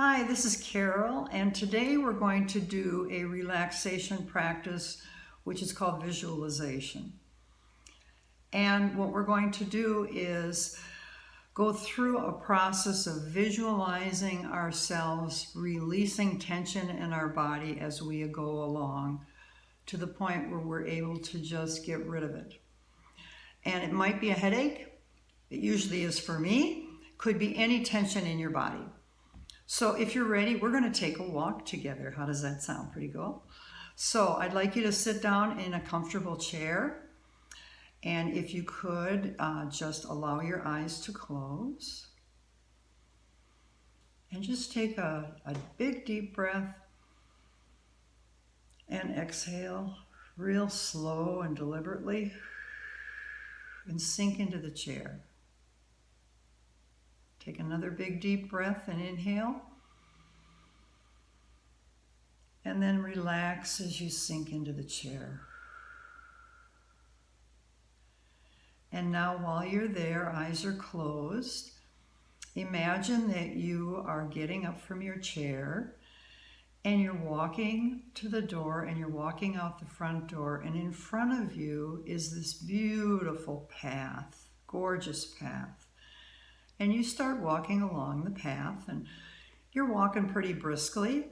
Hi, this is Carol, and today we're going to do a relaxation practice which is called visualization. And what we're going to do is go through a process of visualizing ourselves, releasing tension in our body as we go along to the point where we're able to just get rid of it. And it might be a headache. It usually is for me. Could be any tension in your body. So if you're ready, we're going to take a walk together. How does that sound? Pretty cool. So I'd like you to sit down in a comfortable chair. And if you could, just allow your eyes to close. And just take a big deep breath. And exhale real slow and deliberately. And sink into the chair. Take another big deep breath and inhale. And then relax as you sink into the chair. And now while you're there, eyes are closed. Imagine that you are getting up from your chair and you're walking to the door and you're walking out the front door, and in front of you is this beautiful path, gorgeous path. And you start walking along the path, and you're walking pretty briskly.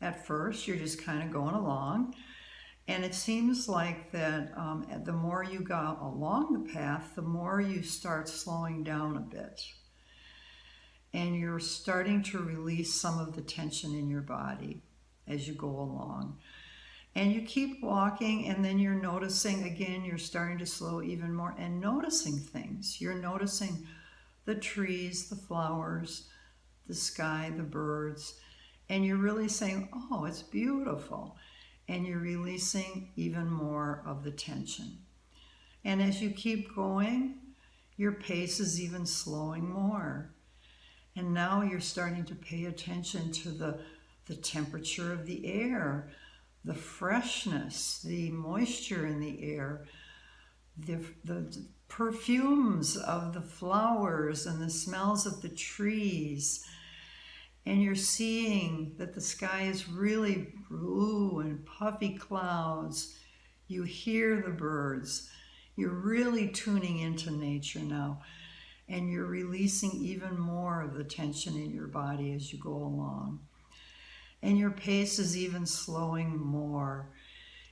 At first, you're just kind of going along. And it seems like that the more you go along the path, the more you start slowing down a bit. And you're starting to release some of the tension in your body as you go along. And you keep walking, and then you're noticing, again, you're starting to slow even more and noticing things. You're noticing the trees, the flowers, the sky, the birds, and you're really saying, oh, it's beautiful. And you're releasing even more of the tension. And as you keep going, your pace is even slowing more. And now you're starting to pay attention to the temperature of the air, the freshness, the moisture in the air, the perfumes of the flowers and the smells of the trees. And you're seeing that the sky is really blue and puffy clouds. You hear the birds. You're really tuning into nature now. And you're releasing even more of the tension in your body as you go along. And your pace is even slowing more.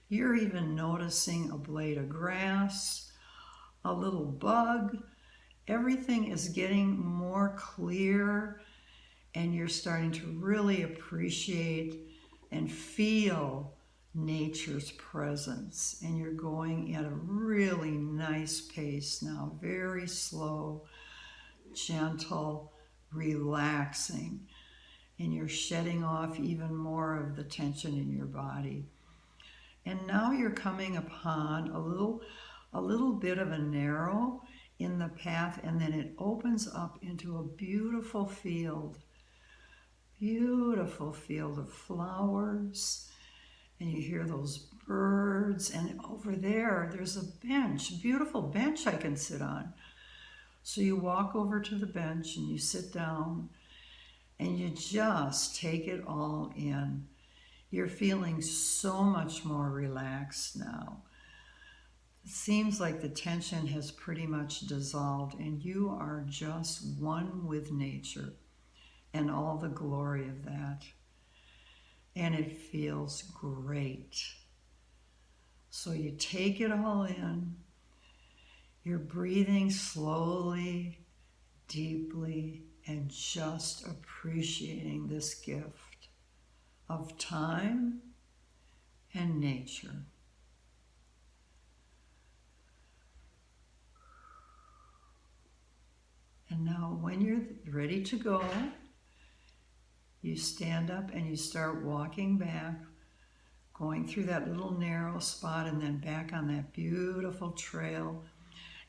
You're even noticing a blade of grass, a little bug. Everything is getting more clear, and you're starting to really appreciate and feel nature's presence. And you're going at a really nice pace now, very slow, gentle, relaxing. And you're shedding off even more of the tension in your body. And now you're coming upon a little bit of a narrow in the path, and then it opens up into a beautiful field of flowers, and you hear those birds, and over there's a bench, a beautiful bench I can sit on. So you walk over to the bench and you sit down and you just take it all in. You're feeling so much more relaxed now. It seems like the tension has pretty much dissolved, and you are just one with nature and all the glory of that. And it feels great. So you take it all in. You're breathing slowly, deeply, and just appreciating this gift of time and nature. And now when you're ready to go, you stand up and you start walking back, going through that little narrow spot and then back on that beautiful trail.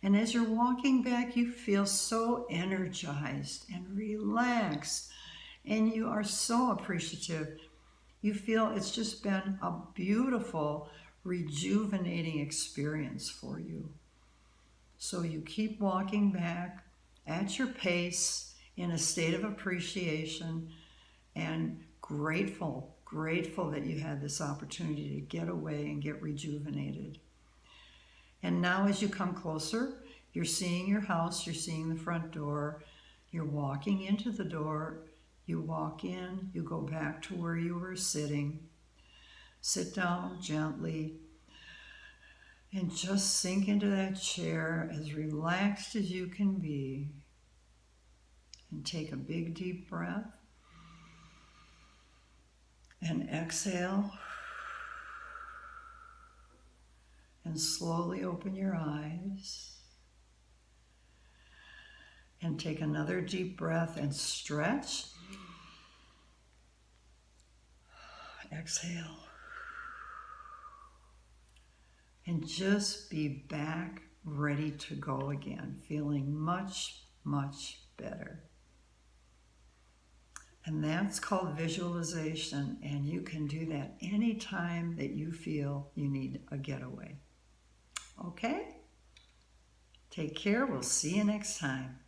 And as you're walking back, you feel so energized and relaxed, and you are so appreciative. You feel it's just been a beautiful, rejuvenating experience for you. So you keep walking back at your pace in a state of appreciation, and grateful that you had this opportunity to get away and get rejuvenated. And now as you come closer, you're seeing your house, you're seeing the front door, you're walking into the door, you walk in, you go back to where you were sitting, sit down gently, and just sink into that chair as relaxed as you can be. And take a big deep breath. And exhale. And slowly open your eyes. And take another deep breath and stretch. Exhale. And just be back ready to go again, feeling much, much better. And that's called visualization, and you can do that anytime that you feel you need a getaway. Okay? Take care. We'll see you next time.